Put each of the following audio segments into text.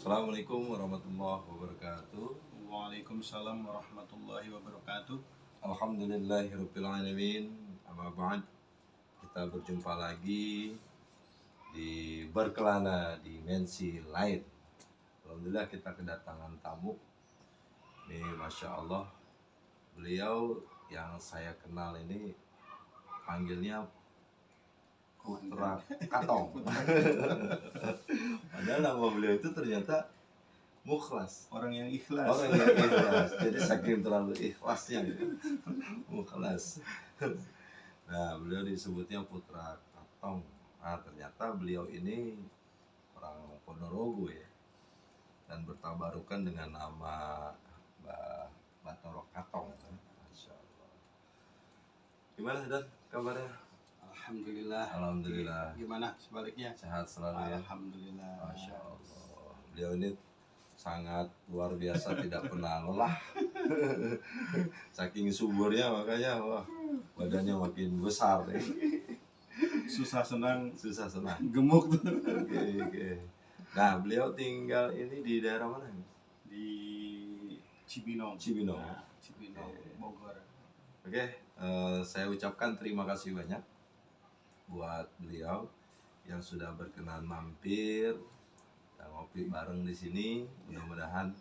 Assalamualaikum warahmatullahi wabarakatuh. Waalaikumsalam warahmatullahi wabarakatuh. Alhamdulillahirabbil alamin. Amma ba'd. Kita berjumpa lagi di Berkelana Dimensi Lain. Alhamdulillah kita kedatangan tamu. Ini Masya Allah, beliau yang saya kenal ini panggilnya Putra Katong. Padahal nama beliau itu ternyata Mukhlas. Orang yang ikhlas. Orang yang ikhlas. Jadi saking terlalu ikhlasnya gitu. Mukhlas. Nah, beliau disebutnya Putra Katong. Nah, ternyata beliau ini orang Ponorogo ya. Dan bertabarukan dengan nama Mbak Bathoro Katong. Masya Allah. Gimana Dan kabarnya? Alhamdulillah. Alhamdulillah. Gimana sebaliknya? Sehat selalu ya. Alhamdulillah. Masya Allah. Beliau ini sangat luar biasa, tidak pernah lelah. Saking suburnya makanya wah, badannya makin besar nih. Susah senang Gemuk tuh. Oke. Nah, beliau tinggal ini di daerah mana? Di Cibinong. Cibinong. Cibinong, Bogor. Oke, saya ucapkan terima kasih banyak buat beliau yang sudah berkenan mampir dan ngopi bareng di sini. Mudah-mudahan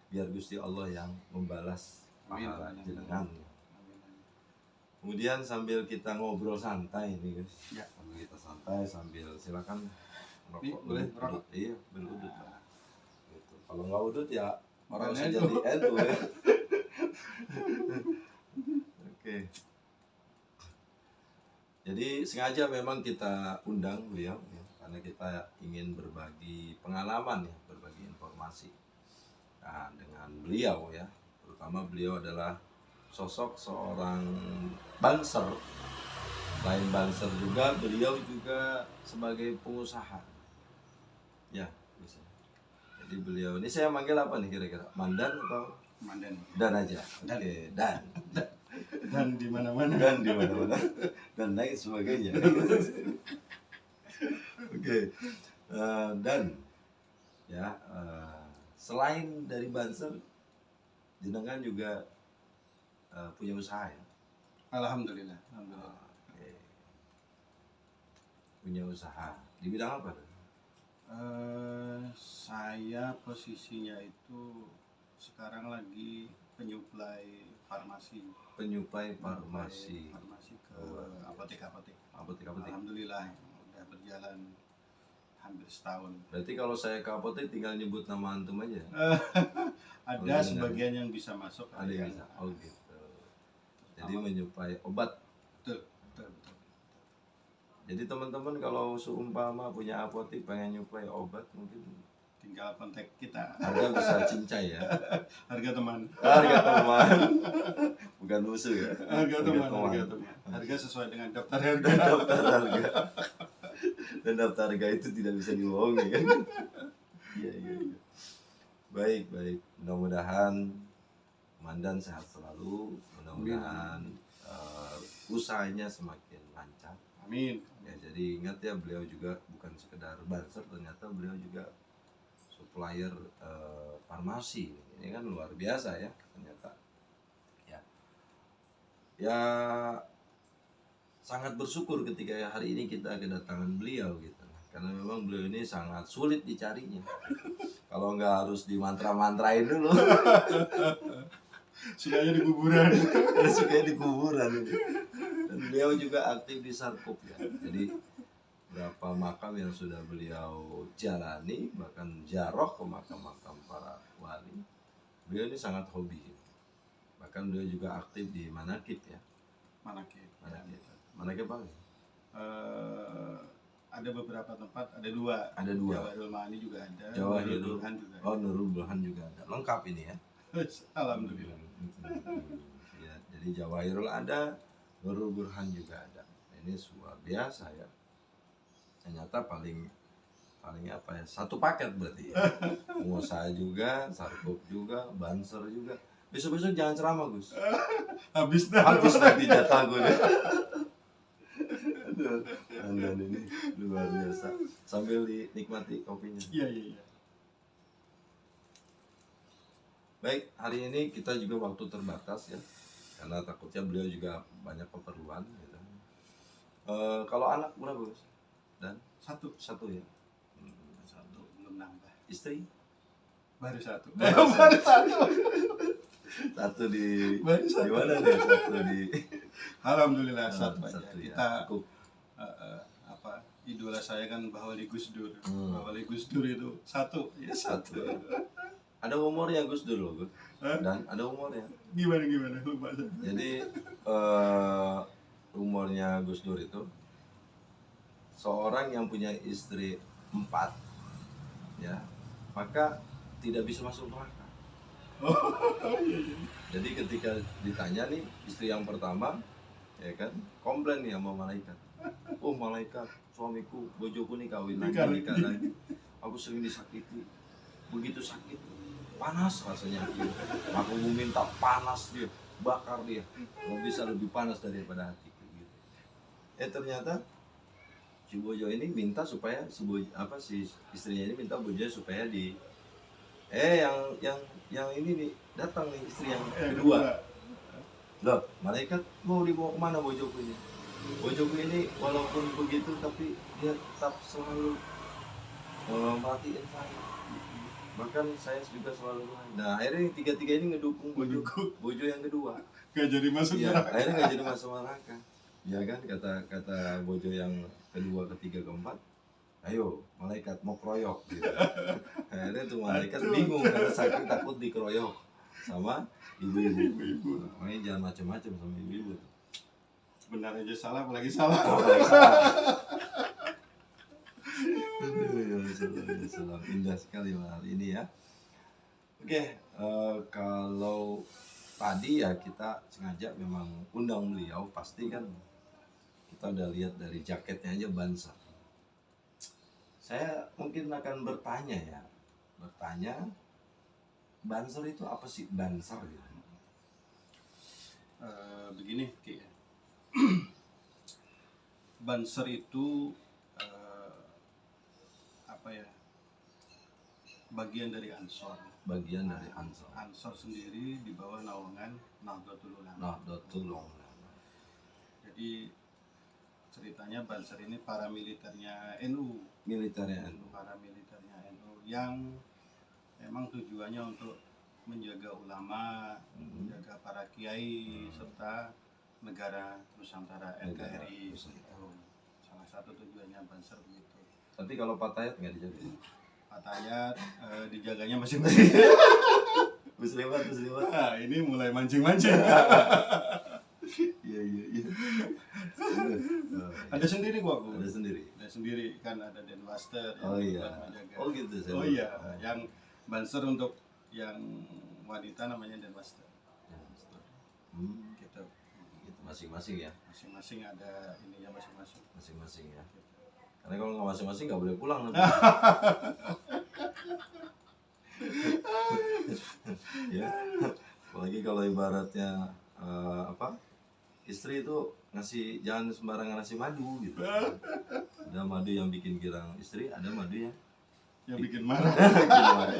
biar Gusti Allah yang membalas pahala jenengan. Kemudian sambil kita ngobrol santai nih guys, Ya. sambil kita santai sambil silakan Nih, boleh merokok? Iya, berudut lah. Gitu. Kalau nggak udut ya orang Bukan saja NU. di NU ya. Oke. Jadi sengaja memang kita undang beliau ya, karena kita ingin berbagi pengalaman ya, berbagi informasi. Nah, dengan beliau ya, terutama beliau adalah sosok seorang banser. Selain banser juga, beliau juga sebagai pengusaha. Ya, bisa. Jadi beliau ini saya manggil apa nih kira-kira? Mandan atau Mandan. Dan aja? Dan. Oke, Dan. Dan di mana-mana. Dan di mana-mana dan lain sebagainya. Oke. Dan ya, selain dari banser, jenengan juga punya usaha ya? Alhamdulillah. Oke. Punya usaha di bidang apa? Saya posisinya itu sekarang lagi penyuplai farmasi. Penyuplai farmasi. Farmasi ke apotek-apotek. Apotek-apotek. Alhamdulillah udah berjalan hampir setahun. Berarti kalau saya ke apotek tinggal nyebut nama antum aja. Ada sebagian yang bisa masuk. Ada yang bisa. Oh gitu. Jadi menyuplai obat. Betul. Jadi teman-teman kalau seumpama punya apotek pengen nyuplai obat mungkin Tinggal kontak kita. harga bisa cincai ya. Harga teman. Harga teman. Bukan musuh ya. Harga teman. Harga sesuai dengan daftar harga. Daftar harga. Dan daftar harga itu tidak bisa dibohongi kan. Iya. Baik. Mudah-mudahan Mandan sehat selalu. Mudah-mudahan usahanya semakin lancar. Amin. Ya, jadi ingat ya, beliau juga bukan sekedar banser, ternyata beliau juga supplier farmasi. Ini kan luar biasa ya ternyata. Ya sangat bersyukur ketika hari ini kita kedatangan beliau gitu. Karena memang beliau ini sangat sulit dicarinya. Kalau nggak harus dimantra-mantrain dulu. Sukanya di kuburan. Sukanya di kuburan. Dan beliau juga aktif di Sarkup ya. Jadi berapa makam yang sudah beliau jalani, bahkan ziarah ke makam-makam para wali. Beliau ini sangat hobi. Bahkan beliau juga aktif di manakib ya. Manakib Apa? Ada beberapa tempat, ada dua. Jawahirul Ma'ani juga ada. Jawahirul Burhan juga. Oh, Nurul Burhan juga ada. Lengkap ini ya. Alhamdulillah. Ya, jadi Jawahirul ada, Nurul Burhan juga ada. Ini luar biasa ya. Ternyata paling apa ya? Satu paket berarti ya. Pengusaha juga, Sarkup juga, banser juga. Besok-besok jangan ceramah, Gus. Habis Nanti jatah gue. Dan ini luar biasa. Sambil dinikmati kopinya. Iya. Baik, hari ini kita juga waktu terbatas ya, karena takutnya beliau juga banyak keperluan gitu. Kalau anak berapa Gus? Dan Satu. satu ya. Satu, belum nambah. Istri? Baru satu. Baru Baru satu. Satu di Baru satu. di mana nih? Satu di Alhamdulillah satu aja. satu ya. Kita Cukup. Idola saya kan Bahwali Gus Dur. Hmm. Bahwali Gus Dur itu satu. Ya Satu. satu. Ada umurnya Gus Dur loh, Gus. Hah? Dan ada umurnya. Gimana lupa saya. Jadi umurnya Gus Dur itu seorang yang punya istri 4 ya, maka tidak bisa masuk neraka. Jadi ketika ditanya nih istri yang pertama, ya kan, komplain nih sama malaikat. Oh malaikat, suamiku, bojoku nih kawin lagi, nikah lagi. Aku sering disakiti, begitu sakit, panas rasanya. Aku minta panas dia, bakar dia, nggak bisa lebih panas daripada hatiku. Gitu. Ternyata si bojo ini minta supaya si istrinya ini minta bojo supaya yang ini nih datang nih istri yang kedua. Loh, malaikat mau dibawa kemana bojoku ini? Bojoku ini walaupun begitu tapi dia tetap selalu merhatiin saya. Bahkan saya juga selalu. Nah akhirnya tiga-tiga ini ngedukung bojo yang kedua. Gak jadi masuk Ya, neraka. akhirnya nggak jadi masuk neraka. Ya kan kata bojo yang kedua, ketiga, keempat, ayo malaikat mau keroyok gitu. Akhirnya tuh malaikat bingung karena saking takut dikeroyok sama ibu-ibu. Makanya jangan macam-macam sama ibu-ibu. Benar aja salah, apalagi salah. Salam indah sekali hari ini ya. Oke, kalau tadi ya kita sengaja memang undang beliau, pasti kan kita udah lihat dari jaketnya aja Banser. Saya mungkin akan bertanya Banser itu apa sih Banser gitu? Begini Ki. Banser itu bagian dari Ansor. Bagian dari Ansor. Ansor sendiri di bawah naungan Nahdlatul Ulama. Jadi ceritanya Banser ini paramiliternya NU. Paramiliternya NU yang memang tujuannya untuk menjaga ulama, menjaga para kiai serta negara Nusantara NKRI. Salah satu tujuannya Banser begitu. Tapi kalau Patayat nggak dijaga? Patayat dijaganya masing-masing. Muslimat. Nah, ini mulai mancing-mancing. Iya. Ada sendiri kok aku. Ada sendiri Kan ada Denwaster. Oh iya. Menjaga. Oh gitu. Oh iya. Yang Banser untuk yang wanita namanya Denwaster. Gitu. Masing-masing ya. Masing-masing ada ininya masing-masing. Masing-masing ya. Karena kalau nggak masing-masing nggak boleh pulang nanti. Ya. Apalagi kalau ibaratnya istri itu jangan sembarangan ngasih madu gitu. Ada madu yang bikin girang istri, ada madu yang bikin marah.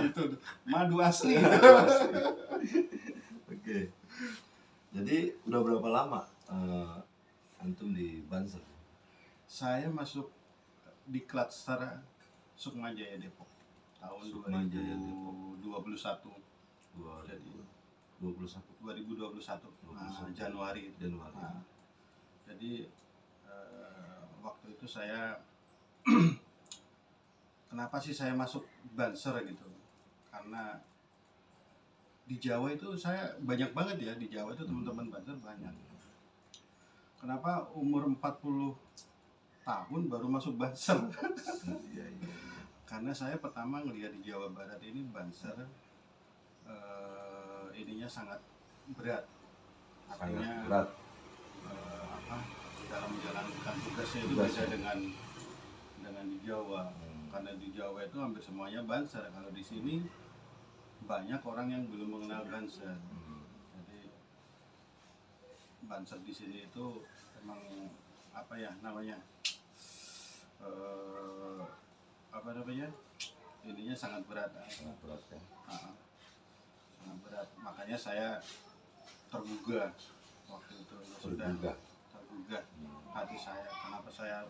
Itu madu asli. Oke. Jadi udah berapa lama antum di Banser? Saya masuk di Klaster Sukmajaya Depok tahun 2021. Jadi 2021 Januari. Nah, jadi waktu itu saya kenapa sih saya masuk Banser gitu? Karena di Jawa itu saya banyak banget ya, di Jawa itu teman-teman Banser banyak. Kenapa umur 40 tahun baru masuk Banser? Iya. Karena saya pertama ngelihat di Jawa Barat ini Banser ininya sangat berat. Artinya berat. Dalam menjalankan tugasnya itu beda dengan di Jawa. Karena di Jawa itu hampir semuanya Banser. Kalau di sini banyak orang yang belum mengenal Banser. Jadi Banser di sini itu memang ininya sangat berat. Sangat berat ya. sangat berat. Makanya saya tergugah waktu itu, sudah Tergugah. tergugah hati saya. Kenapa saya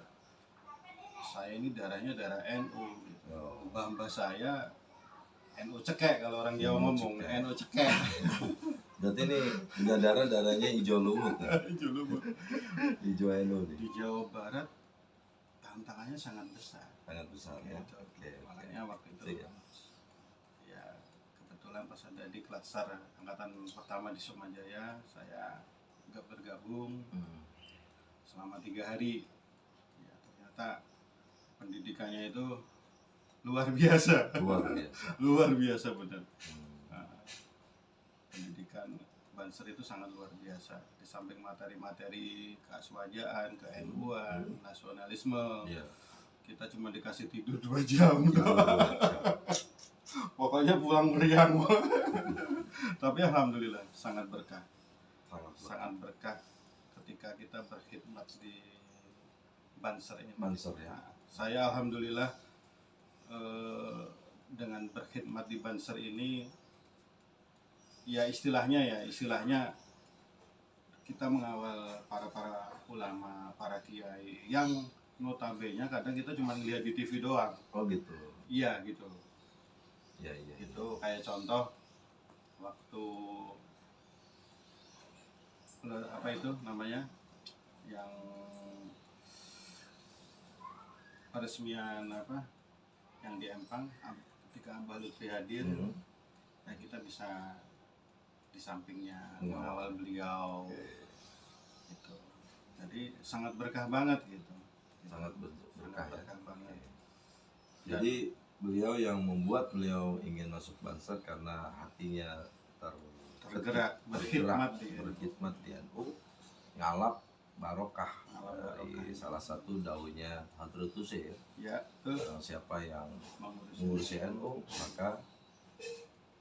ini darahnya darah NU gitu. Oh. Mbah saya NU cekek, kalau orang Jawa NU ngomong cekek. NU cekek. Berarti ini darahnya hijau lumut ya? Dulu Hijau NU nih. di Jawa Barat tantangannya sangat besar. Sangat besar ya. Gitu. Oke. Makanya waktu itu Iya. ya kebetulan pas ada di Klatsar angkatan pertama di Sumajaya, saya bergabung selama 3 hari. Ya, ternyata pendidikannya itu luar biasa. Luar biasa. Luar biasa benar. Hmm. Nah, pendidikan Banser itu sangat luar biasa. Di samping materi-materi keaswajaan, ke-NU-an, nasionalisme, Iya. kita cuma dikasih tidur 2 jam. Jauh. Pokoknya pulang meriang. Tapi alhamdulillah sangat berkah. Sangat berkah ketika kita berkhidmat di Banser ini. Banser ya. Nah, saya alhamdulillah dengan berkhidmat di Banser ini, ya istilahnya kita mengawal para ulama, para kiai yang notabene kadang kita cuma lihat di TV doang. Oh gitu. Iya gitu. Iya iya. Itu kayak contoh waktu apa itu namanya, yang peresmian apa yang di Empang ketika Mbah Lutfi hadir, ya kita bisa di sampingnya mengawal beliau gitu. Jadi sangat berkah banget gitu. Sangat berkah ya. Berkah banget. Jadi beliau yang membuat beliau ingin masuk Banser karena hatinya tergerak berkhidmat di NU, ngalap barokah dari salah satu daunnya Hadratuse ya. Ya, Siapa yang mengurusi NU maka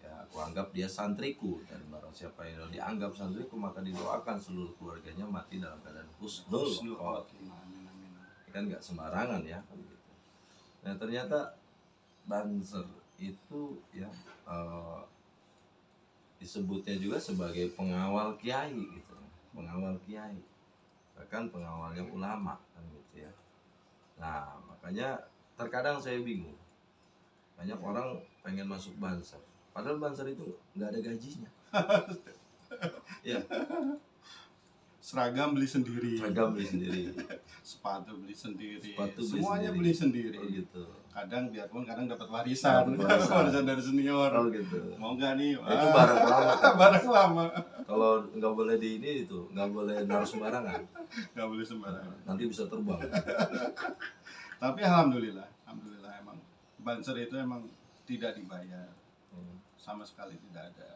ya aku anggap dia santriku, dan barang siapa yang dianggap santriku maka didoakan seluruh keluarganya mati dalam keadaan husnul khotimah. Kan nggak sembarangan ya gitu. Nah ternyata Banser itu ya disebutnya juga sebagai pengawal kiai gitu, pengawal kiai, bahkan pengawalnya ulama kan gitu ya. Nah makanya terkadang saya bingung, banyak orang pengen masuk Banser, padahal Banser itu nggak ada gajinya. Ya. Seragam beli sendiri, sepatu beli sendiri, semuanya beli sendiri. Oh gitu. Kadang dapat warisan dari senior. Oh gitu. Mau nggak nih? Itu barang lama. Barang lama. Kalau nggak boleh di ini itu, nggak boleh naruh sembarangan. Nggak boleh sembarangan. Nanti bisa terbang. Tapi alhamdulillah emang Banser itu emang tidak dibayar, sama sekali tidak ada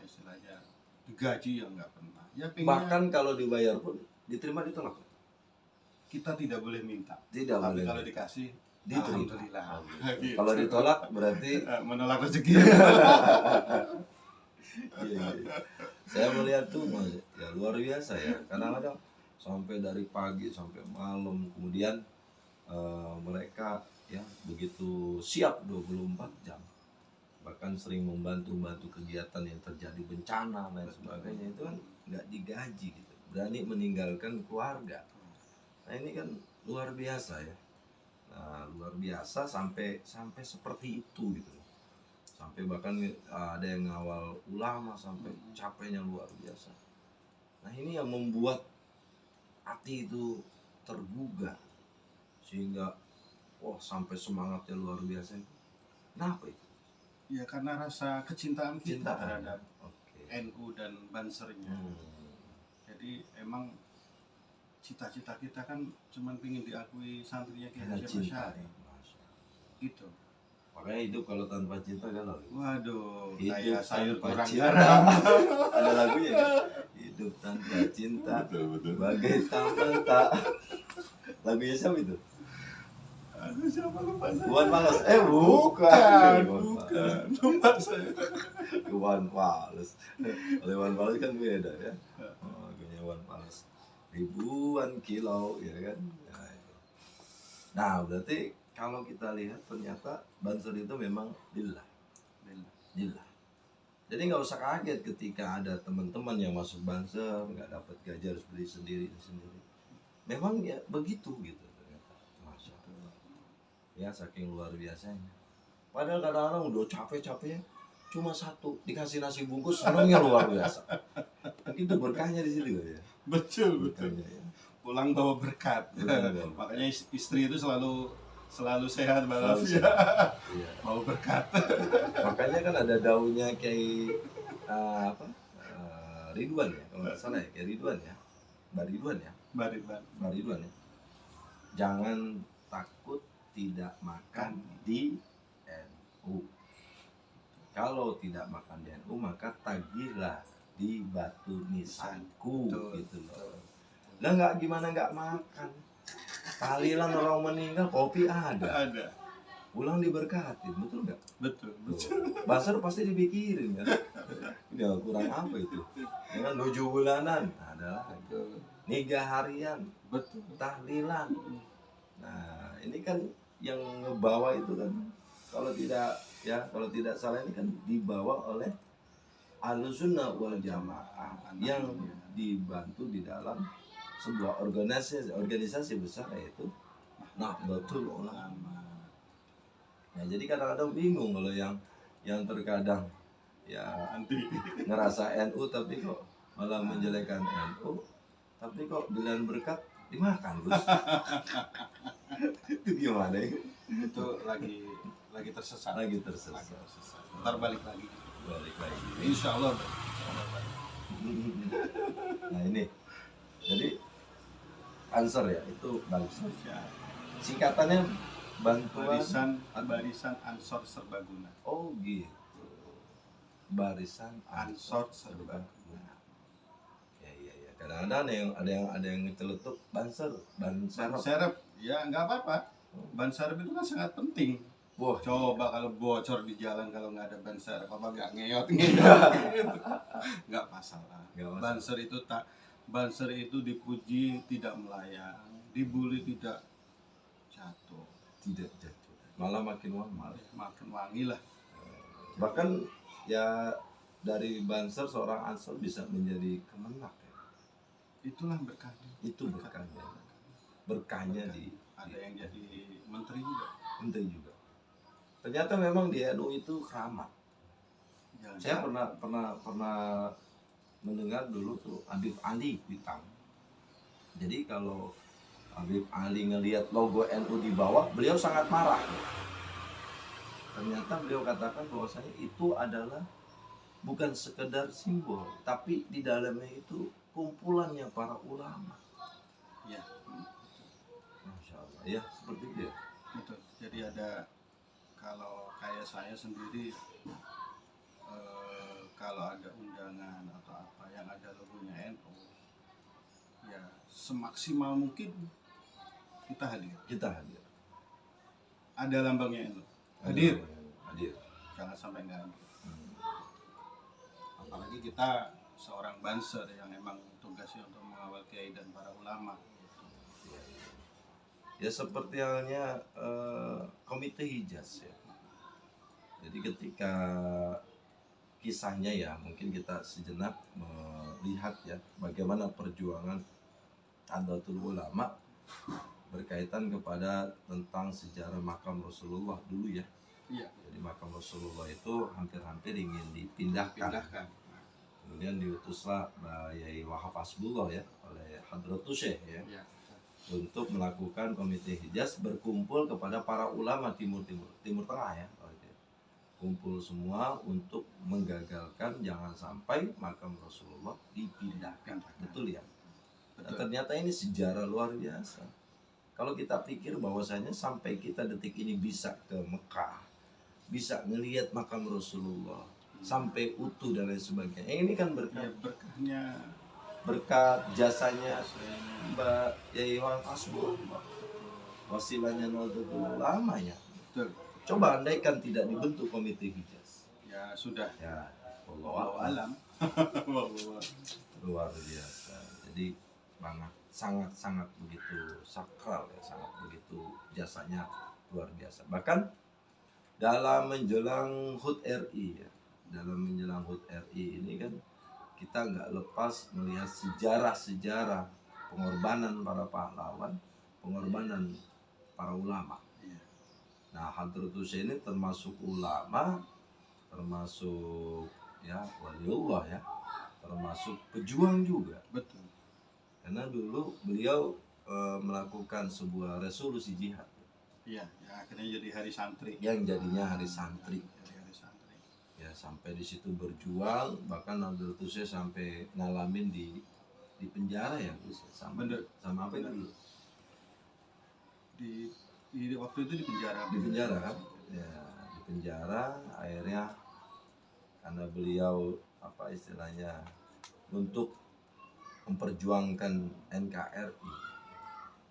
istilahnya gaji yang nggak pernah. Ya, bahkan kalau dibayar pun diterima ditolak. Kita tidak boleh minta. Tidak tapi boleh. Kalau dikasih, diterima. Alhamdulillah. Gitu. Kalau ditolak berarti menolak rezeki. Iya. Saya melihat tuh ya luar biasa ya. Kadang-kadang sampai dari pagi sampai malam, kemudian mereka ya begitu siap 24 jam. Bahkan sering membantu kegiatan yang terjadi bencana dan sebagainya, itu kan nggak digaji gitu, berani meninggalkan keluarga. Nah ini kan luar biasa ya. Nah, luar biasa sampai seperti itu gitu, sampai bahkan ada yang ngawal ulama sampai capeknya luar biasa. Nah ini yang membuat hati itu tergugah sehingga sampai semangatnya luar biasa. Kenapa itu? Ya karena rasa kecintaan kita terhadap NU dan Bansernya. Jadi emang cita-cita kita kan cuman pingin diakui santrinya Kiai Hasyim Asy'ari. Gitu. Makanya hidup kalau tanpa cinta galau. Waduh, hidup kayak sayur tanpa kurang cinta. garam. Ada lagunya kan? Hidup tanpa cinta bagai taman tak. Lagunya siapa itu? Aduh, siapa lupa saya? Iwan Fals. Bukan. Lupa saya. Iwan Fals. Kalau Iwan Fals kan beda ya. Lagunya Iwan Fals. Ribuan kilau ya kan. Nah berarti kalau kita lihat ternyata Banser itu memang lillah. Gila. Jadi nggak usah kaget ketika ada teman-teman yang masuk Banser nggak dapat gaji, harus beli sendiri sendiri. Memang ya begitu gitu ternyata. Masya Allah. Ya saking luar biasanya. Padahal kadang-kadang udah capek-capeknya cuma satu dikasih nasi bungkus, senangnya luar biasa. Mungkin itu berkahnya di situ ya. Betul. Berkahnya ya. Pulang bawa berkat. Pulang bawa berkat. Makanya istri itu selalu sehat Selalu walafiat. Iya. Bawa berkat. Makanya kan ada daunnya kayak Ridwan ya, kalau nggak salah ya, kayak Ridwan ya, Mbak Ridwan ya, Bariban. Mbak Ridwan ya. Jangan takut tidak makan di NU. Kalau tidak makan di NU maka tagihlah di batu nisanku. Betul, Gitu loh. betul. Lah nggak gimana nggak makan? Tahlilan orang meninggal kopi ada. Ada. Pulang diberkatin, betul nggak? Betul. Basar pasti dipikirin kan. Udah kurang apa itu? Dengan 7 bulanan adalah niga harian, Betul. tahlilan. Nah, ini kan yang ngebawa itu kan kalau tidak salah ini kan dibawa oleh Ahlussunnah wal Jamaah yang dibantu di dalam sebuah organisasi besar, yaitu Nahdlatul Ulama. Nah, jadi kadang-kadang bingung kalau yang terkadang ya Nanti ngerasa NU tapi kok malah menjelekan NU, tapi kok bilang berkat dimakan Gus. Itu gimana ya? itu lagi tersesat. Lagi tersesat. Ntar balik lagi. Insya Allah. Nah ini, jadi answer ya, itu Banser. Singkatannya bantuan Barisan Ansor Serbaguna. Oh gitu. Barisan Ansor Serbaguna. Ya. Kadang-kadang ada yang ngecelutuk Banser. Ban serep, ya nggak apa-apa. Ban serep itu kan sangat penting. Wah, Coba kalau bocor di jalan kalau nggak ada ban serep, apa nggak ngeot nggak masalah. Banser itu dipuji tidak melayang, dibully tidak jatuh, malah makin wangi. makin wangi lah. Bahkan ya dari Banser seorang Ansor bisa menjadi kemenak ya. Itulah berkahnya. Itu berkahnya. Berkahnya ada yang jadi menteri juga. Ternyata memang di NU itu keramat. Saya Jangan. pernah mendengar dulu tuh Habib Ali Bintang. Jadi kalau Habib Ali ngelihat logo NU di bawah, beliau sangat marah. Ternyata beliau katakan bahwasanya itu adalah bukan sekedar simbol, tapi di dalamnya itu kumpulannya para ulama. Ya, Masya Allah, ya seperti itu ya. betul. Jadi ada, kalau kayak saya sendiri, kalau ada undangan atau apa yang ada logonya NU, ya semaksimal mungkin kita hadir. Ada lambangnya NU, hadir. Jangan sampai nggak hadir. Apalagi kita seorang Banser yang emang tugasnya untuk mengawal kiai dan para ulama. Ya seperti halnya komite Hijaz ya. Jadi ketika kisahnya ya, mungkin kita sejenak melihat ya bagaimana perjuangan Nahdlatul Ulama berkaitan kepada tentang sejarah makam Rasulullah dulu ya. Iya. Jadi makam Rasulullah itu hampir-hampir ingin dipindahkan. Kemudian diutuslah Yai Wahab Hasbullah ya oleh Hadratus Syekh ya. Iya. Untuk melakukan komite Hijaz, berkumpul kepada para ulama Timur Tengah ya, kumpul semua untuk menggagalkan jangan sampai makam Rasulullah dipindahkan. Betul ya? Nah, ternyata ini sejarah luar biasa. Kalau kita pikir bahwasanya sampai kita detik ini bisa ke Mekah, bisa ngelihat makam Rasulullah sampai utuh dan lain sebagainya, ini kan berkahnya, berkat jasanya Mbak Yai Wahab Hasbullah, wasilahnya Nahdlatul Ulama ya. betul. Coba andaikan tidak dibentuk komite Hijaz, Ya sudah. ya Wallahu alam. Luar biasa. Jadi sangat begitu sakral ya, sangat begitu jasanya luar biasa. Bahkan dalam menjelang HUT RI ya, dalam menjelang HUT RI ini kan kita nggak lepas melihat sejarah-sejarah pengorbanan para pahlawan, pengorbanan para ulama. Iya. Nah, Hadratus ini termasuk ulama, termasuk ya waliullah ya, termasuk pejuang juga. Betul. Karena dulu beliau melakukan sebuah resolusi jihad Iya, yang akhirnya jadi hari santri. yang jadinya hari santri. Jadi hari santri. Ya, sampai di situ berjuang, bahkan Hadratusnya sampai ngalamin di penjara ya, Gus. Sama Bener. sama apa itu dulu? Di waktu itu di penjara. Di penjara kan? Ya, di penjara akhirnya karena beliau apa istilahnya untuk memperjuangkan NKRI.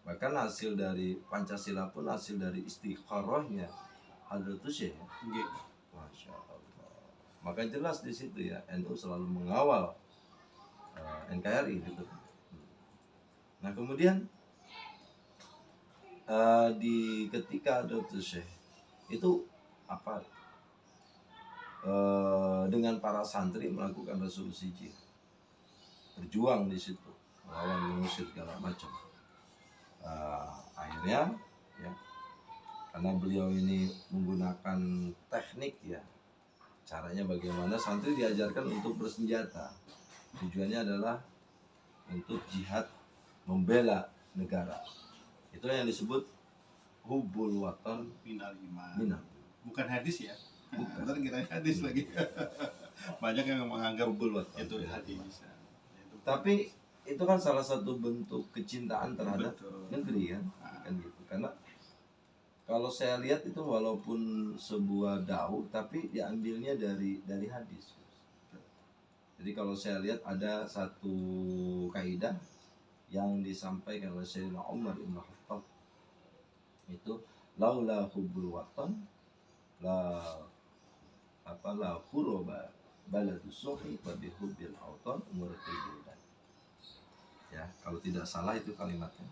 Bahkan hasil dari Pancasila pun hasil dari istikharahnya Hadratus ya. Nggih. Masya Allah. Maka jelas di situ ya NU selalu mengawal NKRI gitu. Nah kemudian di ketika Hadratus Syekh itu apa dengan para santri melakukan resolusi jihad, berjuang di situ melawan mengusir segala macam. Akhirnya ya karena beliau ini menggunakan teknik ya, caranya bagaimana santri diajarkan untuk bersenjata, tujuannya adalah untuk jihad membela negara. Itu yang disebut hubul watan Minal iman. minal. Bukan hadis ya. Bukan. Ntar kira hadis lagi. Banyak yang menganggap Hubul watan itu minal hadis. iman. Itu Tapi itu kan salah satu bentuk kecintaan terhadap betul. negeri kan gitu. Karena kalau saya lihat itu walaupun sebuah dakwah tapi diambilnya dari hadis. Jadi kalau saya lihat ada satu kaidah yang disampaikan oleh Sayyidina Umar Ibn Khattab itu laula hubbul watan la khuroba baladus suhi wa bihubbil autan umuratul buldan. Ya, kalau tidak salah itu kalimatnya.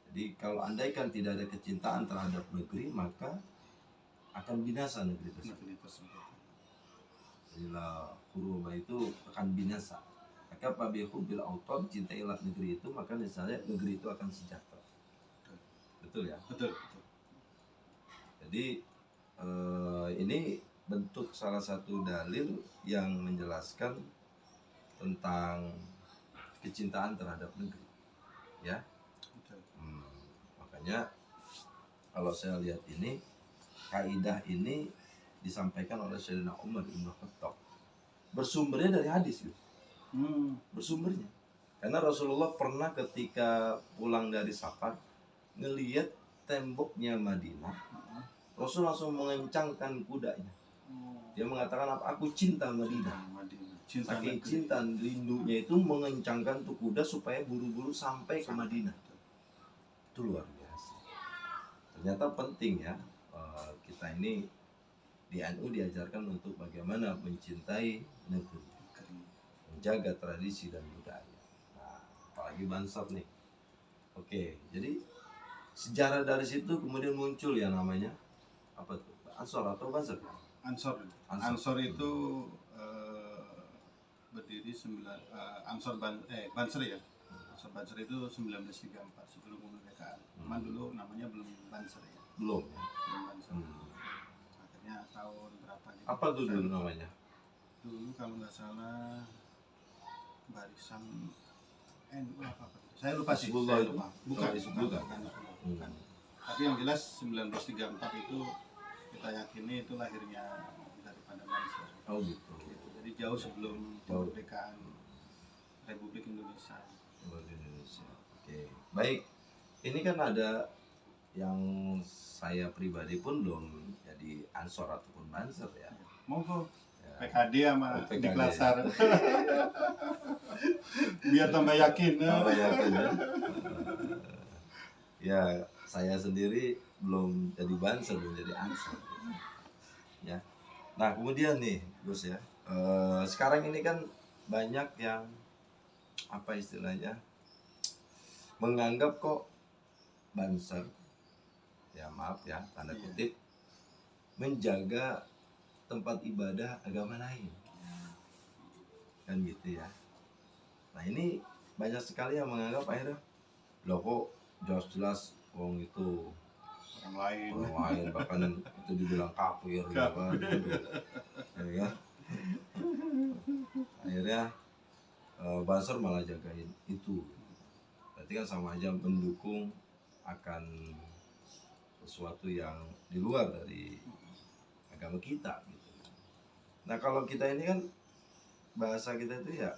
Jadi kalau andaikan tidak ada kecintaan terhadap negeri maka akan binasa negeri tersebut. Negeri tersebut. Jadi la khuroba itu akan binasa. Maka pabihubbil autan, cintailah negeri itu, maka misalnya negeri itu akan sejahtera. Betul ya? Betul. Betul. Jadi ini bentuk salah satu dalil yang menjelaskan tentang kecintaan terhadap negeri, ya. Betul. Makanya kalau saya lihat ini kaidah ini disampaikan oleh Sayyidina Umar Ibn Khattab, bersumbernya dari hadis, gitu. Bersumbernya karena Rasulullah pernah ketika pulang dari safar ngelihat temboknya Madinah, Rasul langsung mengencangkan kudanya. Dia mengatakan apa? Aku cinta Madinah. Saking cinta rindunya itu mengencangkan tuh kuda supaya buru-buru sampai ke Madinah. Itu luar biasa. Ternyata penting ya, kita ini di NU diajarkan untuk bagaimana mencintai negeri, menjaga tradisi dan budaya. Nah, apalagi Bansor nih. Oke, jadi sejarah dari situ kemudian muncul yang namanya apa tuh? Ansor atau Bansor? Ansor itu berdiri Banser ya. Ansor Banser itu 1934 sebelum kemerdekaan. Cuman dulu namanya belum Banser ya. Belum. Belum Banser. Akhirnya tahun berapa gitu. Apa tuh dulu namanya? Dulu kalau nggak salah barisan NU apa saya lupa sih. Saya lupa. Bukan. Tapi yang jelas 1934 itu kita yakini itu lahirnya daripada Banser. Oh gitu. Jadi jauh sebelum kemerdekaan Republik Indonesia. Oke. Baik. Ini kan ada yang saya pribadi pun belum jadi Ansor ataupun Banser ya. Monggo. Ya. PKD sama PKD. di Klasar. Biar tambah yakin. Tambah yakin ya. Ya, saya sendiri belum jadi Banser, belum jadi Ansor. Ya. Nah, kemudian nih, Gus ya. Sekarang ini kan banyak yang apa istilahnya? Menganggap kok Banser, ya maaf ya, tanda kutip, menjaga tempat ibadah agama lain, kan gitu ya. Nah ini banyak sekali yang menganggap akhirnya loh kok jelas-jelas wong itu Orang lain. orang lain, bahkan itu dibilang kafir gitu kan. Ya kan? Akhirnya Banser malah jagain itu. Berarti kan sama aja mendukung akan sesuatu yang di luar dari agama kita gitu. Nah kalau kita ini kan bahasa kita itu ya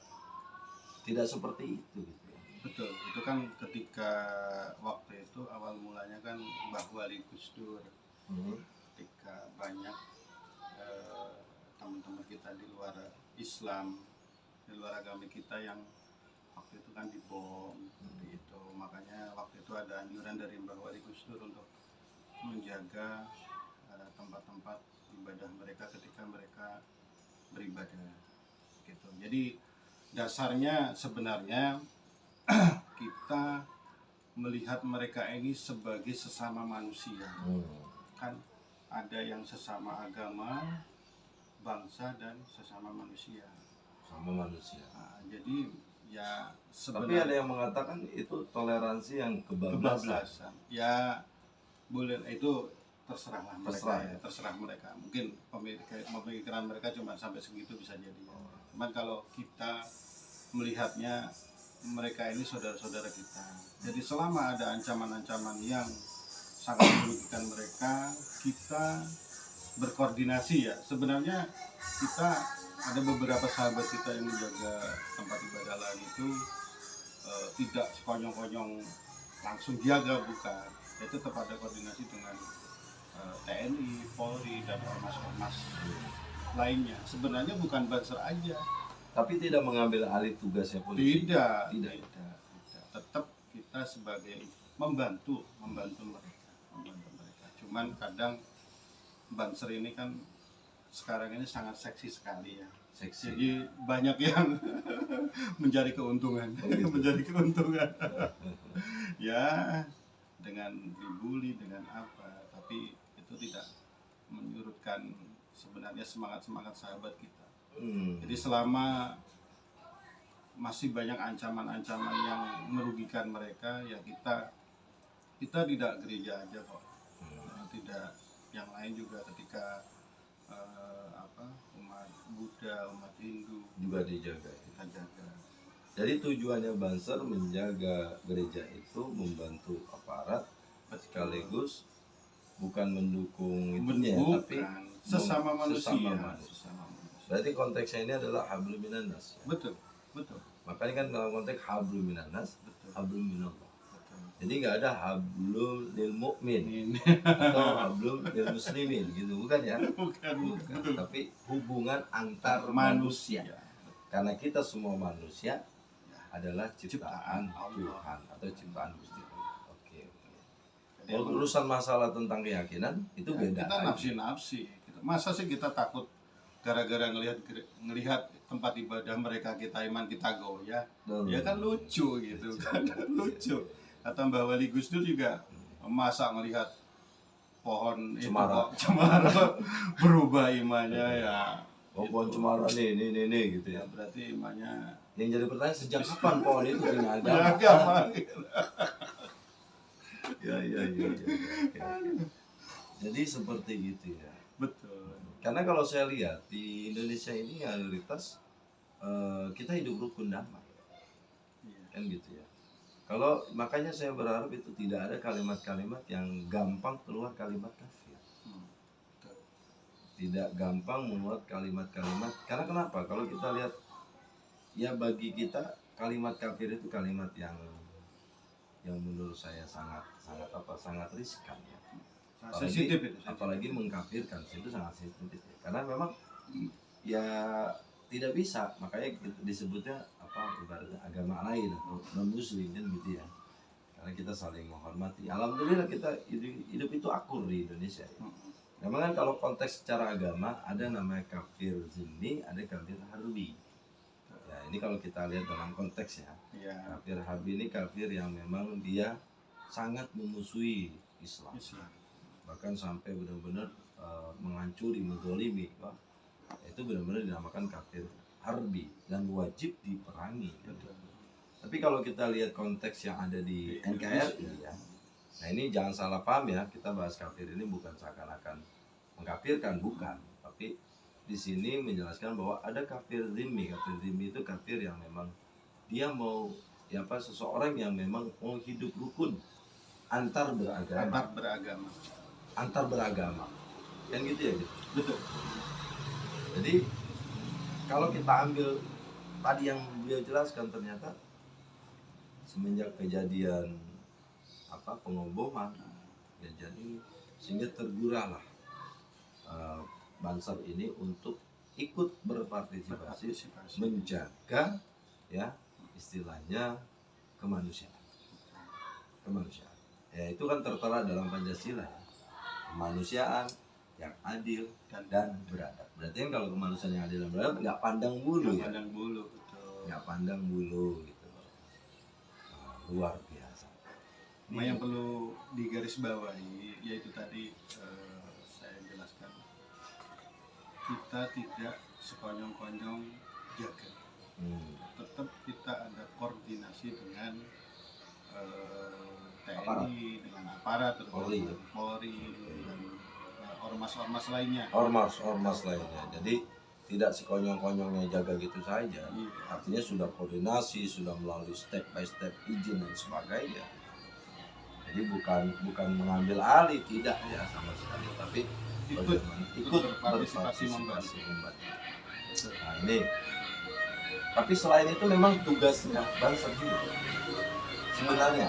tidak seperti itu gitu. Betul, itu kan ketika waktu itu awal mulanya kan Mbah Wali Gus Dur, ketika banyak teman-teman kita di luar Islam, di luar agama kita yang waktu itu kan dibom, gitu. Makanya waktu itu ada anjuran dari Mbah Wali Gus Dur untuk menjaga tempat-tempat ibadah mereka ketika mereka beribadah, gitu. Jadi dasarnya sebenarnya kita melihat mereka ini sebagai sesama manusia. Kan ada yang sesama agama, bangsa, dan sesama manusia. Sama manusia. Nah, jadi ya Tapi sebenarnya ada yang mengatakan itu toleransi yang kebablasan. ya boleh, itu terserahlah mereka. Terserah, ya. Terserah mereka. Mungkin pemikiran mereka cuma sampai segitu bisa jadi. Cuman kalau kita melihatnya mereka ini saudara-saudara kita. Jadi selama ada ancaman-ancaman yang sangat merugikan mereka, kita berkoordinasi ya. Sebenarnya kita ada beberapa sahabat kita yang menjaga tempat ibadah lain itu tidak sekonyong-konyong langsung jaga, bukan. Itu tetap ada koordinasi dengan TNI, Polri, dan ormas-ormas lainnya. Sebenarnya bukan Banser aja. Tapi tidak mengambil alih tugasnya polisi. Tidak. Tetap kita sebagai membantu mereka. Cuman kadang Banser ini kan sekarang ini sangat seksi sekali ya. Seksi. Jadi banyak yang mencari keuntungan, ya dengan dibully, dengan apa. Tapi itu tidak menyurutkan sebenarnya semangat sahabat kita. Jadi selama masih banyak ancaman-ancaman yang merugikan mereka, ya kita tidak gereja aja kok. Tidak, yang lain juga ketika umat Buddha, umat Hindu juga dijaga. kita jaga. Jadi tujuannya Banser menjaga gereja itu membantu aparat, sekaligus bukan mendukung itunya, tapi sesama manusia. Berarti konteksnya ini adalah hablum minannas. Ya? Betul. Makanya kan dalam konteks hablum minannas, hablum minallah. Jadi nggak ada hablum lil mu'min atau hablum lil muslimin gitu, bukan ya? Bukan. Tapi hubungan antar manusia. Karena kita semua manusia adalah ciptaan Tuhan atau ciptaan Gusti Allah. Oke. Kalau urusan masalah tentang keyakinan itu ya, beda. Kita nafsi-nafsi. Masa sih kita takut gara-gara ngelihat tempat ibadah mereka, kita iman kita goyah? Ya kan lucu gitu kan. Lucu. Kata Mbah Wali Gus Dur juga, masa melihat pohon cemara berubah imannya ya. Pohon cemara nih gitu ya. Berarti imannya. Yang jadi pertanyaan, sejak kapan pohon itu punya agama? Ya. Jadi seperti gitu ya. Betul. Karena kalau saya lihat di Indonesia ini mayoritas kita hidup rukun damai, kan gitu ya. Kalau makanya saya berharap itu tidak ada kalimat-kalimat yang gampang keluar kalimat kafir. Tidak gampang mengeluarkan kalimat-kalimat. Karena kenapa? Kalau kita lihat, ya bagi kita kalimat kafir itu kalimat yang menurut saya sangat riskan ya. Apalagi mengkafirkan itu sangat sensitif ya. Karena memang ya tidak bisa, makanya disebutnya ibaratnya agama lain atau non muslim kan gitu ya. Karena kita saling menghormati. Alhamdulillah kita hidup itu akur di Indonesia ya. Memang kan kalau konteks secara agama ada namanya kafir zimmi, ada kafir harbi. Ya ini kalau kita lihat dalam konteks ya. Kafir harbi ini kafir yang memang dia sangat memusuhi Islam. Bahkan sampai benar-benar mengancuri, menzolimi, wah, itu benar-benar dinamakan kafir harbi dan wajib diperangi. Tapi kalau kita lihat konteks yang ada di NKRI ya, nah ini jangan salah paham ya, kita bahas kafir ini bukan seakan-akan mengkafirkan, bukan, tapi di sini menjelaskan bahwa ada kafir zimmi. Kafir zimmi itu kafir yang memang dia mau seseorang yang memang mau hidup rukun antar beragama kan gitu ya gitu. Betul. Jadi kalau kita ambil tadi yang beliau jelaskan, ternyata semenjak kejadian pengeboman ya, jadi sehingga tergurahlah Banser ini untuk ikut berpartisipasi menjaga ya istilahnya kemanusiaan ya, itu kan tertera dalam Pancasila ya. Kemanusiaan yang adil dan beradab. Berarti kan kalau kemanusiaan yang adil dan beradab nggak pandang bulu ya. Nggak pandang bulu gitu. Luar biasa. Yang perlu digarisbawahi yaitu tadi saya jelaskan, kita tidak sekonyong-konyong jaga. Tetap kita ada koordinasi dengan TNI, dengan aparat, Polri, dan ormas-ormas lainnya. Ormas lainnya. Jadi tidak sekonyong-konyongnya jaga gitu saja. Artinya sudah koordinasi, sudah melalui step by step izin dan sebagainya. Jadi bukan mengambil alih, tidak ya sama sekali, tapi ikut berpartisipasi membantu. Nah ini, tapi selain itu memang tugasnya Banser juga sebenarnya.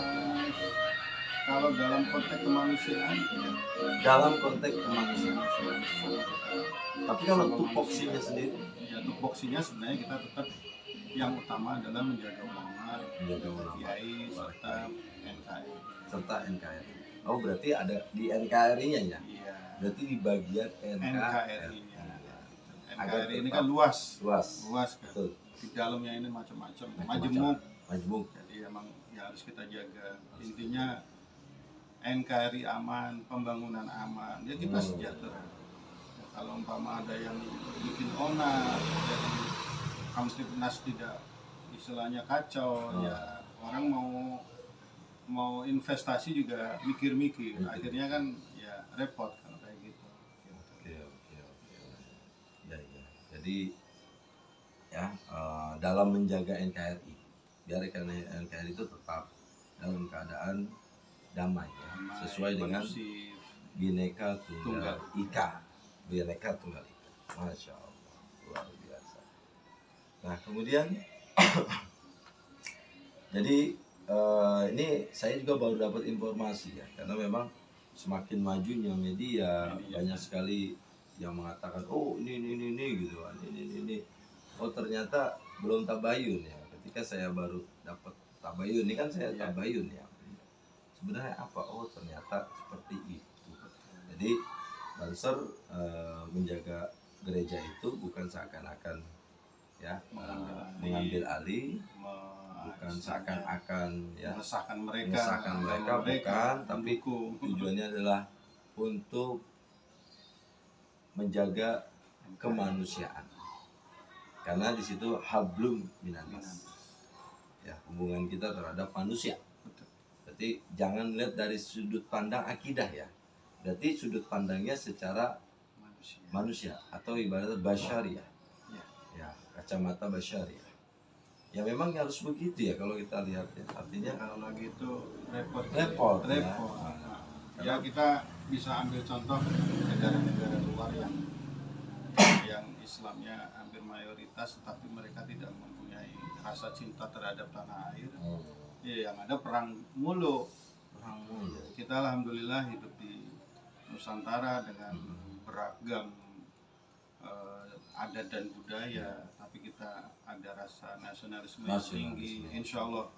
Kalau dalam konteks kemanusiaan, Tapi kalau tupoksinya sendiri, ya tupoksinya sebenarnya kita tetap yang utama adalah menjaga ulama, kiai, serta NKRI. Oh berarti ada di NKRI-nya ya? Iya. Berarti di bagian NKRI-nya. NKRI ini kan luas kan. Betul. Di dalamnya ini macam-macam. Majemuk. Jadi emang ya harus kita jaga. Intinya NKRI aman, pembangunan aman, ya kita sejahtera. Ya, kalau umpama ada yang bikin onar, ada yang Kamtipnas tidak istilahnya kacau, ya orang mau investasi juga mikir-mikir. Akhirnya kan ya repot kalau kayak gitu. Oke. Ya. Jadi ya dalam menjaga NKRI, biar NKRI itu tetap dalam keadaan damai ya, sesuai dengan Bhinneka Tunggal Ika. Masya Allah, luar biasa. Nah kemudian jadi ini saya juga baru dapat informasi ya, karena memang semakin majunya media banyak sekali yang mengatakan oh ini gitu kan, ini oh ternyata belum tabayun ya. Ketika saya baru dapat tabayun, ini kan saya tabayun ya, sebenarnya apa, oh ternyata seperti itu. Jadi Banser menjaga gereja itu bukan seakan-akan ya mengambil alih, bukan seakan-akan ya mengesahkan mereka bukan, tapi tujuannya adalah untuk menjaga kemanusiaan, karena di situ hablum minanas ya, hubungan kita terhadap manusia. Berarti jangan lihat dari sudut pandang akidah ya, berarti sudut pandangnya secara manusia atau ibaratnya basyariah ya, kacamata basyariah ya. Memang harus begitu ya kalau kita lihat ya, artinya kalau lagi itu repot ya. Kita bisa ambil contoh negara-negara luar yang Islamnya hampir mayoritas, tapi mereka tidak mempunyai rasa cinta terhadap tanah air. Ya, yang ada perang mulu. Kita alhamdulillah hidup di Nusantara dengan beragam adat dan budaya, tapi kita ada rasa nasionalisme yang tinggi. Insya Allah.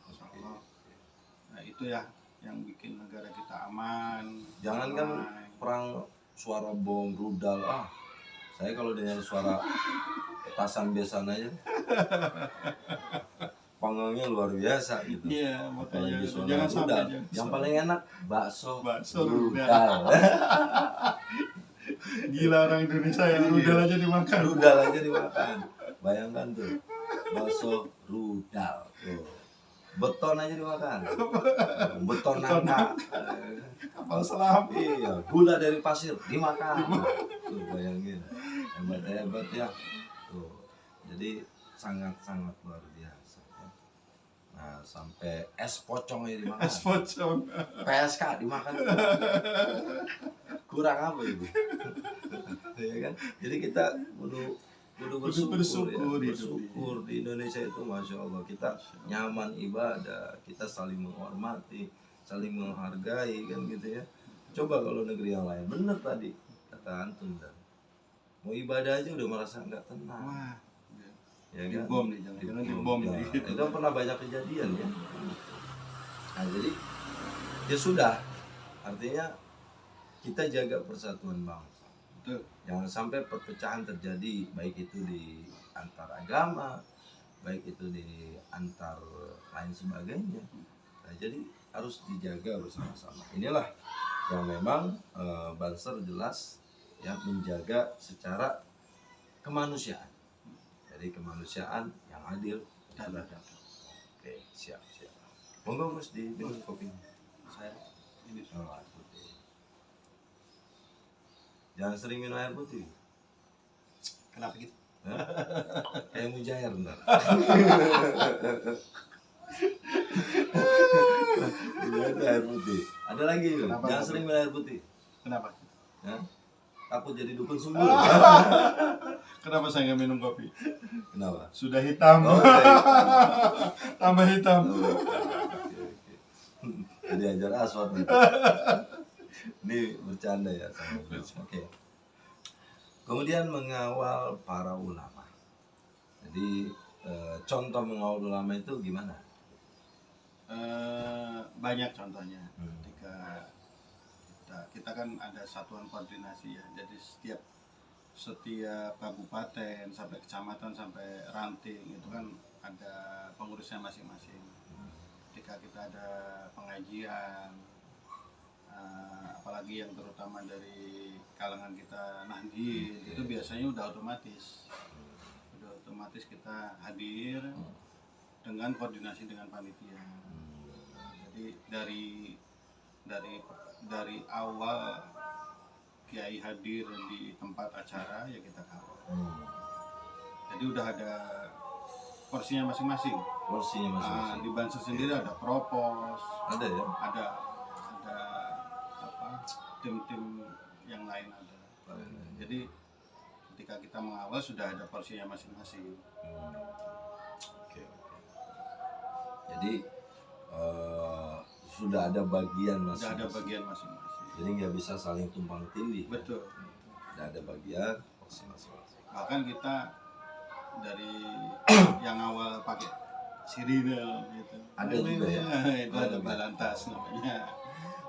Nah itu ya yang bikin negara kita aman. Jangan kan perang suara bom, rudal, saya kalau dengar suara petasan biasa aja panggungnya luar biasa gitu. Iya, makanya jangan sampai. Yang paling enak bakso rudal. Gila orang Indonesia ya, rudal aja dimakan. Rudal aja dimakan. Bayangkan tuh, bakso rudal. Tuh. Beton aja dimakan. Beton nangka. Kapal selam. Iya, gula dari pasir dimakan. Tuh bayangin. Hebat ya. Tuh. Jadi sangat-sangat luar biasa. Ya. Nah, sampai es pocong aja dimakan. Es pocong. PSK dimakan. Kurang apa ibu? Ya kan? Jadi kita kudu bersyukur, ya. Bersyukur di Indonesia itu, masya Allah, kita nyaman ibadah, kita saling menghormati, saling menghargai, kan gitu ya. Coba kalau negeri yang lain, bener tadi kata antum, dan mau ibadah aja udah merasa nggak tenang. Wah, Ya kan? dibom nih, jangan dibom Ya, nih. itu kan pernah banyak kejadian ya. Nah, jadi ya sudah, artinya kita jaga persatuan bangsa. Betul. Jangan sampai perpecahan terjadi, baik itu di antar agama, baik itu di antar lain sebagainya. Nah, jadi harus dijaga bersama-sama. Inilah yang memang Banser jelas ya, menjaga secara kemanusiaan. Jadi kemanusiaan yang adil dan beradab. Oke, siap. Monggo Gus diminum kopinya. Saya ini Oh, air putih. Jangan sering minum air putih. kenapa gitu? Hah? Kayak mujair ntar. Itu air putih. Ada lagi loh. Kenapa? Jangan sering minum air putih. Kenapa? Hah? Takut jadi dukun sumur. Kenapa saya nggak minum kopi? Kenapa? Sudah hitam. Oh, iya. Tambah hitam. Oke. Jadi ajar aswad nih. Ini bercanda ya sama beliau. Oke. Kemudian mengawal para ulama. Jadi contoh mengawal ulama itu gimana? Banyak contohnya. Ketika kita kan ada satuan koordinasi ya. Jadi setiap kabupaten sampai kecamatan sampai ranting itu kan ada pengurusnya masing-masing. Ketika kita ada pengajian, apalagi yang terutama dari kalangan kita Nahdien, itu biasanya udah otomatis kita hadir dengan koordinasi dengan panitia. Jadi dari awal kiai hadir di tempat acara ya kita kawal. Jadi udah ada porsinya masing-masing. Di Banser sendiri ada propos, Ada ya? ada tim-tim yang lain ada. Jadi ketika kita mengawal sudah ada porsinya masing-masing. Oke. Jadi sudah ada bagian Sudah ada masing-masing. bagian masing-masing. Jadi nggak bisa saling tumpang tindih. Betul. Sudah ada bagian masing-masing. Bahkan kita dari yang awal pakai sirine gitu. Ada juga ya? Itu ada balantas namanya.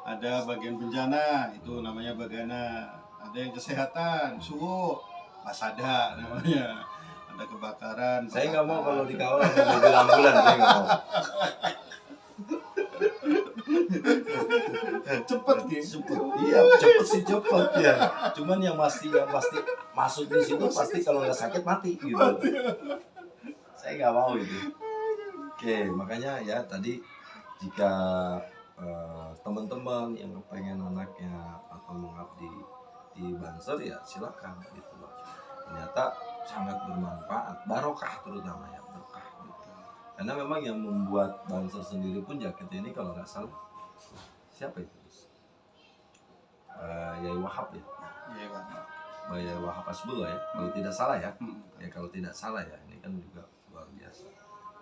Ada bagian bencana, itu namanya bagana. Ada yang kesehatan, suhu, basada namanya. Ada kebakaran. Saya nggak mau kalau dikawal sama mobil ambulan, saya nggak mau. Cepet gitu. Cepet, iya cepet sih cepet ya. Cuman yang pasti masuk di situ pasti kalau nggak sakit mati gitu. Saya nggak mau itu. Oke, makanya ya tadi jika teman-teman yang pengen anaknya atau mengabdi di Banser ya silakan gitu loh. Ternyata sangat bermanfaat, barokah terutama ya, berkah gitu. Karena memang yang membuat Banser sendiri pun jaket ini kalau nggak salah siapa itu? Yai Wahab ya? Iya, Pak. Yai Wahab Asbullah ya, kalau tidak salah ya. Ya kalau tidak salah ya, ini kan juga luar biasa.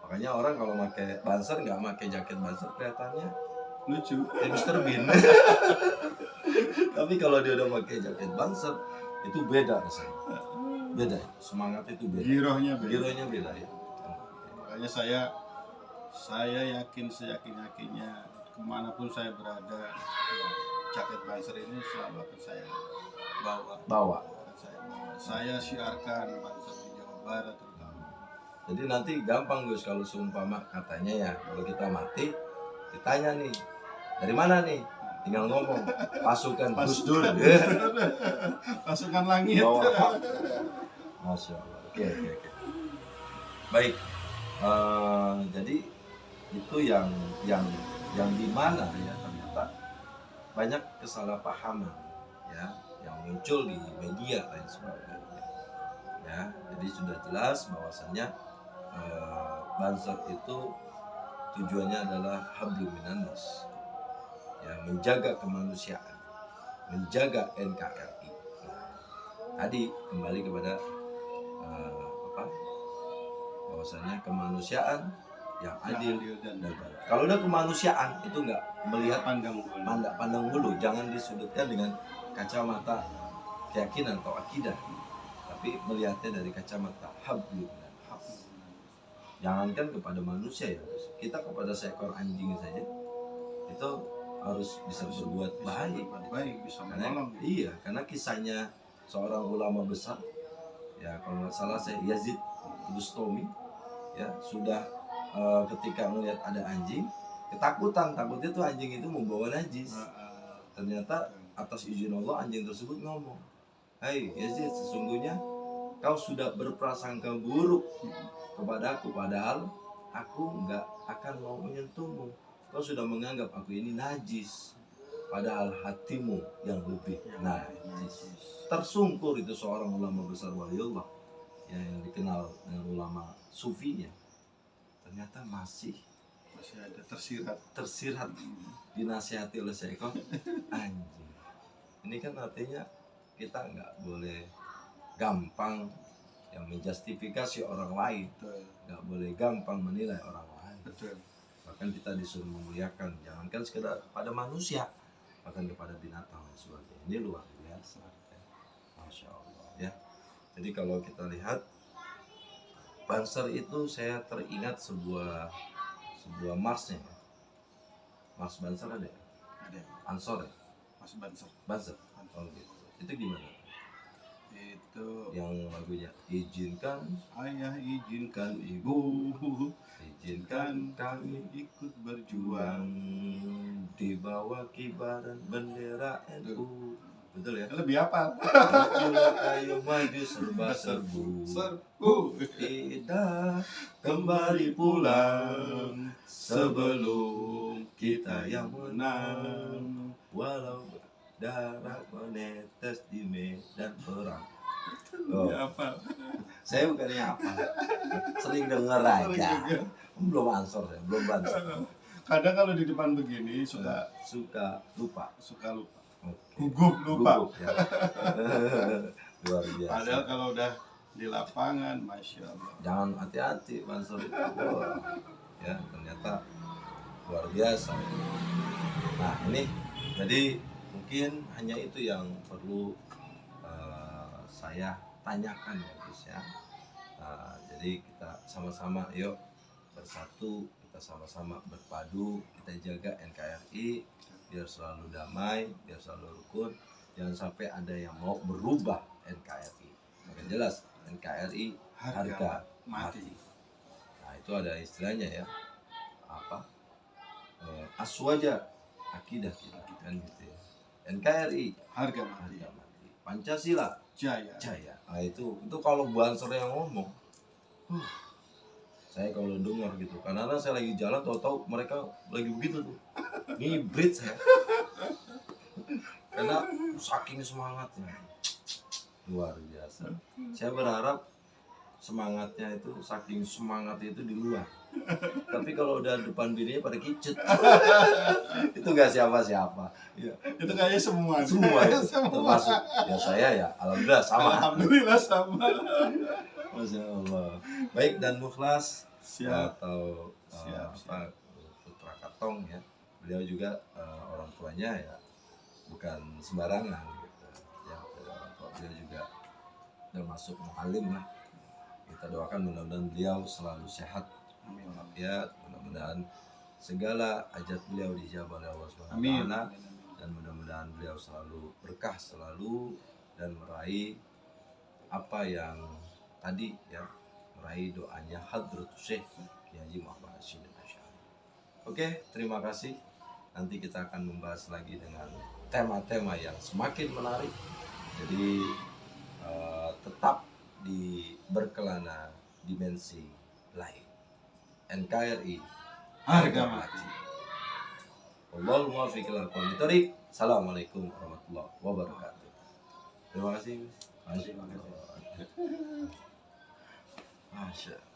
Makanya orang kalau pakai Banser nggak pakai jaket Banser kelihatannya Lucu. Mr. Bean. Tapi kalau dia udah pakai jaket Banser itu beda rasanya. Beda, semangat itu beda. Girohnya beda. Girohnya beda ya. Makanya saya yakin seyakin-yakinnya kemanapun saya berada, jaket Banser ini selalu akan saya bawa. Saya siarkan Banser di Jawa Barat terutama. Jadi nanti gampang Gus kalau seumpama katanya ya, kalau kita mati ditanya nih dari mana nih, tinggal ngomong pasukan Gus Dur. Pasukan langit. Bawa. Masya Allah. Oke. Baik. Jadi itu yang di mana ya ternyata banyak kesalahpahaman ya yang muncul di media lain sebagainya. Ya, jadi sudah jelas bahwasannya banser itu tujuannya adalah hablum minannas, ya, menjaga kemanusiaan, menjaga NKRI. Nah, tadi kembali kepada bahwasanya kemanusiaan yang adil dan baik. Kalau udah kemanusiaan itu nggak melihat pandang bulu, jangan disudutkan dengan kacamata keyakinan atau akidah, tapi melihatnya dari kacamata hablum. Jangankan kepada manusia ya, kita kepada seekor anjing saja itu harus bisa berbuat baik, bisa karena, menolong. iya, karena kisahnya seorang ulama besar ya, kalau nggak salah saya Yazid Bustami ya, sudah ketika melihat ada anjing ketakutan, takutnya tuh anjing itu membawa najis. Ternyata atas izin Allah anjing tersebut ngomong, "Hai Yazid, sesungguhnya kau sudah berprasangka buruk kepadaku, padahal aku nggak akan mau menyentuhmu. Kau sudah menganggap aku ini najis, padahal hatimu yang lebih najis." Tersungkur itu seorang ulama besar waliullah ya, yang dikenal dengan ulama sufinya. Ternyata masih ada tersirat dinasihati oleh seekor anjing. Ini kan artinya kita nggak boleh gampang yang menjustifikasi orang lain, nggak boleh gampang menilai orang lain. Bahkan kita disuruh memuliakan, jangankan sekedar pada manusia, bahkan kepada binatang dan sebagainya. Ini luar biasa ya. Masya Allah ya. Jadi kalau kita lihat Banser itu, saya teringat sebuah marsnya. Mars Banser ada ya? Ada. Ansor ya? Mas Banser. Oh gitu. Itu gimana? Itu yang lagunya izinkan ayah, izinkan ibu, izinkan kami ikut berjuang di bawah kibaran bendera NU. Betul ya? Lebih apa? Ayo maju serbu, tidak kembali pulang sebelum kita yang menang, walau darah menetes di medan perang. Apa? Saya bukannya apa, sering denger aja. Belum ansor saya, belum banser. Kadang kalau di depan begini suka lupa. Gugup lupa. Ya. Luar biasa. Padahal kalau udah di lapangan, masya Allah. Jangan hati-hati banser itu. Ya, ternyata luar biasa. Nah ini, jadi mungkin hanya itu yang perlu saya tanyakan ya Gus ya. Jadi kita sama-sama yuk bersatu, kita sama-sama berpadu, kita jaga NKRI biar selalu damai, biar selalu rukun. Jangan sampai ada yang mau berubah NKRI. Maka jelas NKRI harga mati. Nah itu ada istilahnya ya, apa? Aswaja akidah kita kan gitu ya. NKRI harga mati. Pancasila jaya. Nah itu kalau Banser yang ngomong, saya kalau dengar gitu, karena saya lagi jalan tahu-tahu mereka lagi begitu tuh, ngibrit saya, karena saking semangatnya luar biasa. Saya berharap semangatnya itu saking semangatnya itu di luar, tapi kalau udah depan bininya pada kicut, itu nggak siapa-siapa. Ya, itu kayaknya semua ya, termasuk ya saya ya, alhamdulillah sama. Masya Allah. Baik dan mukhlas atau Putra Katong ya, beliau juga orang tuanya ya bukan sembarangan gitu ya, orang tua beliau juga termasuk mu'alim lah. Kita doakan mudah-mudahan beliau selalu sehat, ya, mudah-mudahan segala hajat beliau dijabah oleh Allah Subhanahu wa taala, dan mudah-mudahan beliau selalu berkah selalu dan meraih apa yang tadi ya, meraih doanya Hadratus Syekh Kiai Haji Muhammad Hashim Asy'ari. Oke, terima kasih nanti kita akan membahas lagi dengan tema-tema yang semakin menarik. Jadi tetap di berkelana dimensi lain. NKRI Harga mati. Wallahul muwaffiq ila aqwamit thoriq. Assalamualaikum warahmatullahi wabarakatuh. Terima kasih. Masya Allah. Masya Allah.